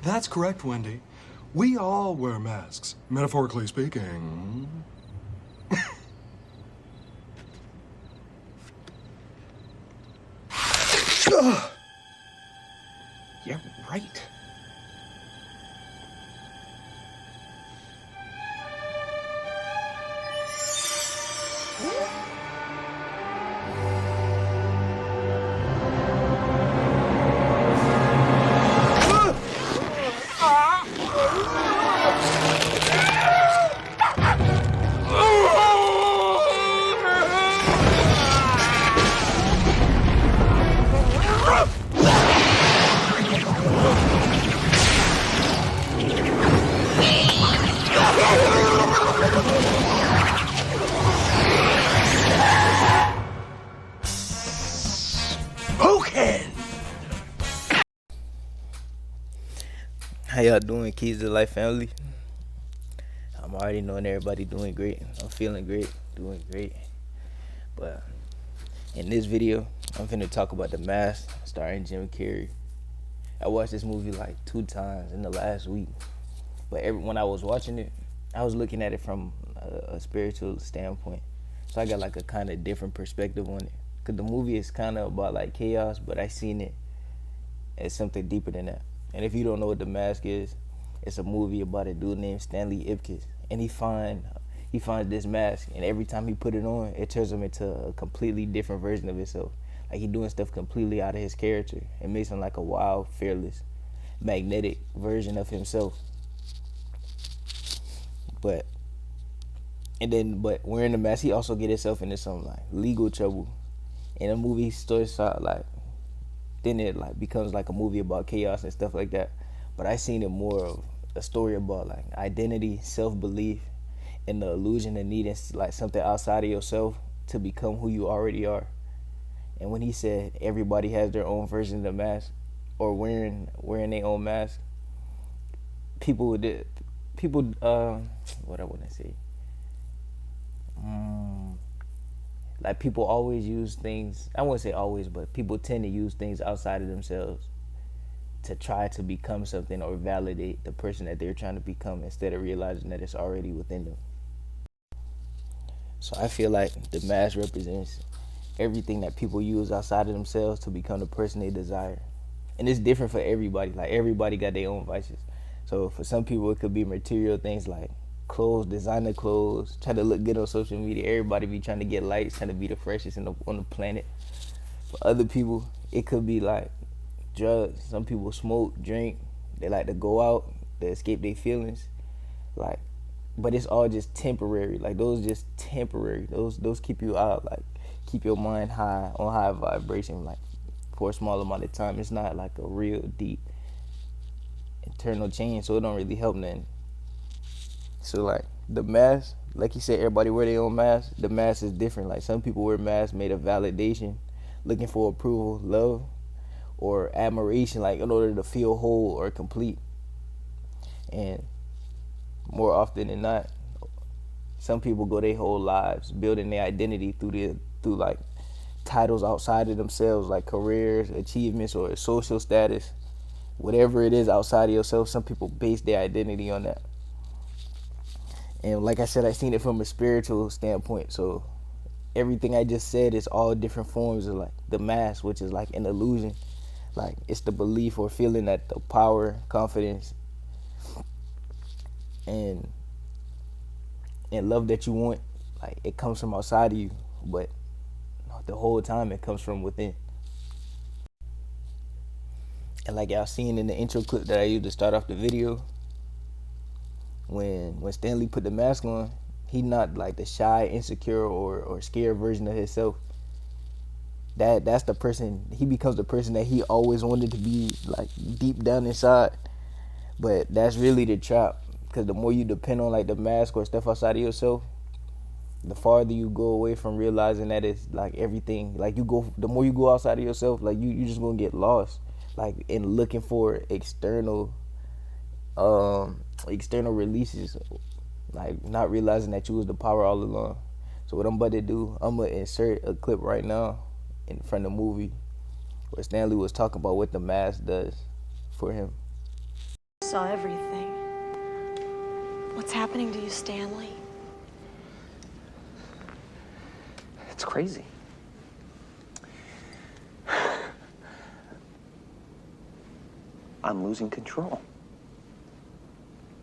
That's correct, Wendy. We all wear masks, metaphorically speaking. You're right. How y'all doing, Keys to Life family? I'm already knowing everybody doing great. I'm feeling great, doing great. But in this video, I'm finna talk about The Mask, starring Jim Carrey. I watched this movie like 2 times in the last week. But when I was watching it, I was looking at it from a spiritual standpoint. So I got like a kind of different perspective on it. Cause the movie is kind of about like chaos, but I seen it as something deeper than that. And if you don't know what The Mask is, it's a movie about a dude named Stanley Ipkiss, and he finds this mask, and every time he put it on, it turns him into a completely different version of himself. Like he doing stuff completely out of his character. It makes him like a wild, fearless, magnetic version of himself. But wearing the mask, he also get himself into some like legal trouble. And the movie starts out like, then it like becomes like a movie about chaos and stuff like that. But I seen it more of a story about like identity, self-belief, and the illusion of needing like something outside of yourself to become who you already are. And when he said everybody has their own version of the mask, or wearing their own mask, what I want to say, like people always use things, I wouldn't say always, but people tend to use things outside of themselves to try to become something or validate the person that they're trying to become, instead of realizing that it's already within them. So I feel like the mask represents everything that people use outside of themselves to become the person they desire. And it's different for everybody. Like everybody got their own vices. So for some people it could be material things like clothes, designer clothes, trying to look good on social media. Everybody be trying to get likes, trying to be the freshest on the planet. For other people, it could be like drugs. Some people smoke, drink. They like to go out, they escape their feelings. Like, but it's all just temporary. Like those just temporary. Those keep you out. Like keep your mind high on high vibration. Like for a small amount of time. It's not like a real deep internal change. So it don't really help nothing. So like the mask, like you said, everybody wear their own mask. The mask is different. Like some people wear masks made of validation, looking for approval, love, or admiration, like in order to feel whole or complete. And more often than not, some people go their whole lives building their identity through like titles outside of themselves, like careers, achievements, or social status. Whatever it is outside of yourself, some people base their identity on that. And like I said, I seen it from a spiritual standpoint. So everything I just said is all different forms of like the mask, which is like an illusion. Like it's the belief or feeling that the power, confidence, and love that you want, like it comes from outside of you, but the whole time it comes from within. And like y'all seen in the intro clip that I used to start off the video, when Stanley put the mask on, he not like the shy, insecure, or scared version of himself. That's the person, he becomes the person that he always wanted to be, like deep down inside. But that's really the trap, because the more you depend on like the mask or stuff outside of yourself, the farther you go away from realizing that it's like everything. Like the more you go outside of yourself, like you just gonna get lost, like in looking for external releases, like not realizing that you was the power all along. So what I'm about to do, I'm gonna insert a clip right now in front of the movie where Stanley was talking about what the mask does for him. Saw everything. What's happening to you, Stanley? It's crazy. I'm losing control.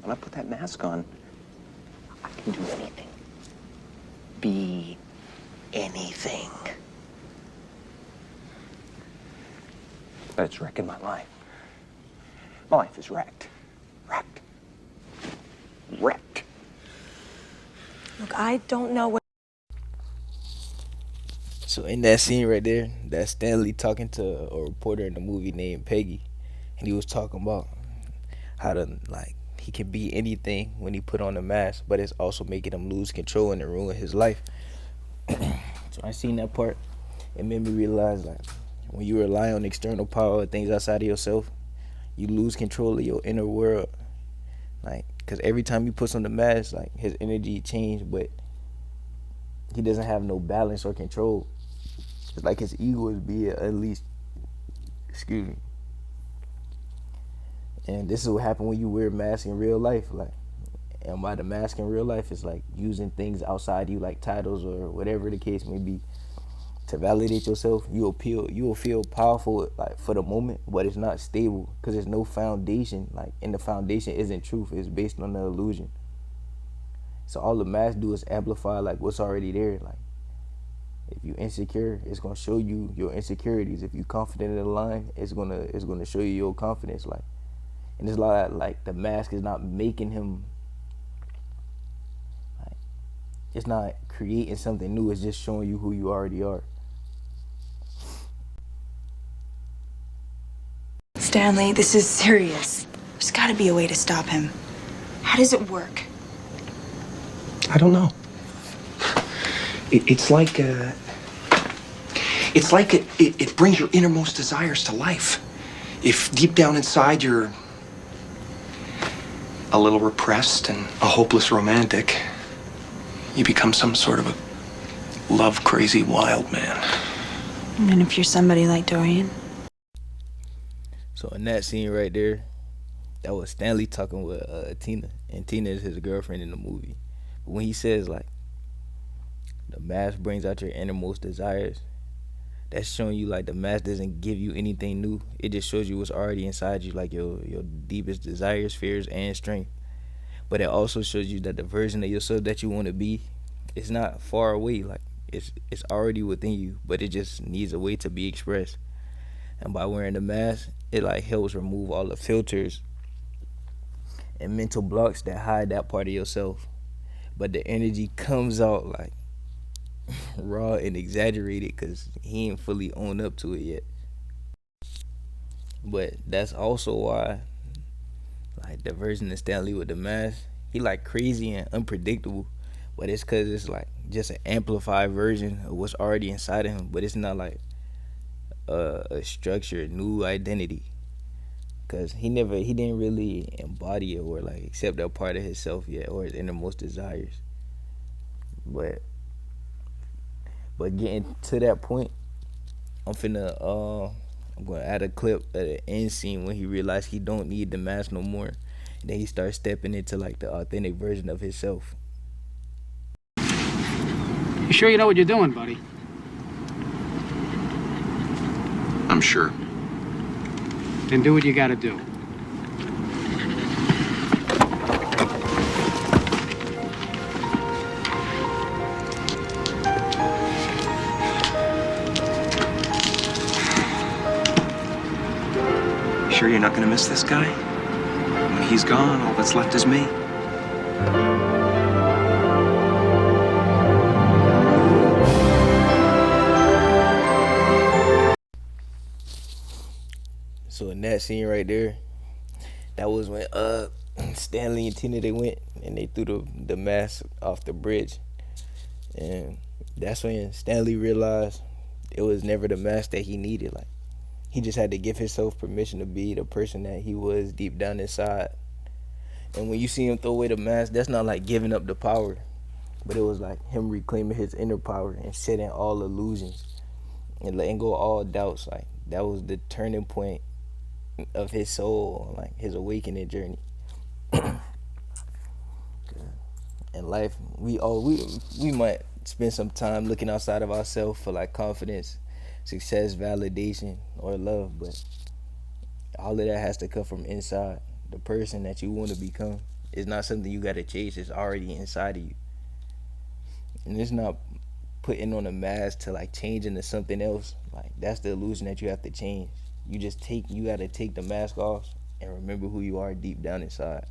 When I put that mask on, I can do anything. Be anything. But it's wrecking my life. My life is wrecked. Wrecked. Wrecked. Look, I don't know what. So in that scene right there, that's Stanley talking to a reporter in the movie named Peggy, and he was talking about how to like he can be anything when he put on the mask, but it's also making him lose control and it ruin his life. So I seen that part. It made me realize like when you rely on external power, things outside of yourself, you lose control of your inner world. Like, cause every time he puts on the mask, like his energy changed, but he doesn't have no balance or control. It's like his ego is being unleashed. Excuse me. And this is what happens when you wear a mask in real life. Like, and by the mask in real life, it's like using things outside you, like titles or whatever the case may be, to validate yourself. You will feel powerful like for the moment, but it's not stable because there's no foundation. Like, and the foundation isn't truth; it's based on the illusion. So all the masks do is amplify like what's already there. Like, if you insecure, it's gonna show you your insecurities. If you confident in the line, it's gonna show you your confidence. Like, and it's like the mask is not making him. Like, it's not creating something new. It's just showing you who you already are. Stanley, this is serious. There's got to be a way to stop him. How does it work? I don't know. It's like it brings your innermost desires to life. If deep down inside you're a little repressed and a hopeless romantic, you become some sort of a love-crazy wild man. And if you're somebody like Dorian? So in that scene right there, that was Stanley talking with Tina, and Tina is his girlfriend in the movie. But when he says like, the mask brings out your innermost desires, that's showing you like the mask doesn't give you anything new. It just shows you what's already inside you, like your deepest desires, fears, and strength. But it also shows you that the version of yourself that you want to be is not far away. Like, it's already within you, but it just needs a way to be expressed. And by wearing the mask, it like helps remove all the filters and mental blocks that hide that part of yourself. But the energy comes out like raw and exaggerated because he ain't fully owned up to it yet. But that's also why like the version of Stanley with the mask, he like crazy and unpredictable. But it's because it's like just an amplified version of what's already inside of him. But it's not like a structured new identity, because he didn't really embody it or like accept that part of himself yet, or his innermost desires. But getting to that point, I'm gonna add a clip at the end scene when he realized he don't need the mask no more, and then he starts stepping into like the authentic version of himself. You sure you know what you're doing, buddy? I'm sure. Then do what you gotta do. Sure you're not gonna miss this guy? When he's gone, all that's left is me. So in that scene right there, that was when Stanley and Tina, they went and they threw the mask off the bridge. And that's when Stanley realized it was never the mask that he needed. Like, he just had to give himself permission to be the person that he was deep down inside. And when you see him throw away the mask, that's not like giving up the power, but it was like him reclaiming his inner power and shedding all illusions and letting go all doubts. Like, that was the turning point of his soul, like his awakening journey. In life, we might spend some time looking outside of ourselves for like confidence, success, validation, or love, but all of that has to come from inside. The person that you want to become is not something you gotta chase. It's already inside of you, and it's not putting on a mask to like change into something else. Like that's the illusion that you have to change. You gotta take the mask off and remember who you are deep down inside.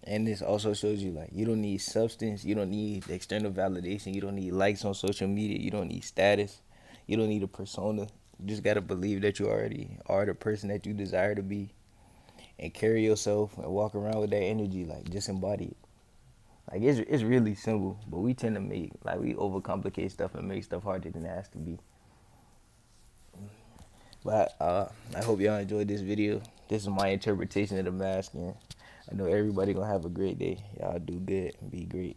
And this also shows you like you don't need substance, you don't need external validation, you don't need likes on social media, you don't need status, you don't need a persona. You just gotta believe that you already are the person that you desire to be, and carry yourself and walk around with that energy, like just embody it. Like it's really simple, but we tend to we overcomplicate stuff and make stuff harder than it has to be. But I hope y'all enjoyed this video. This is my interpretation of the mask, and I know everybody gonna have a great day. Y'all do good and be great.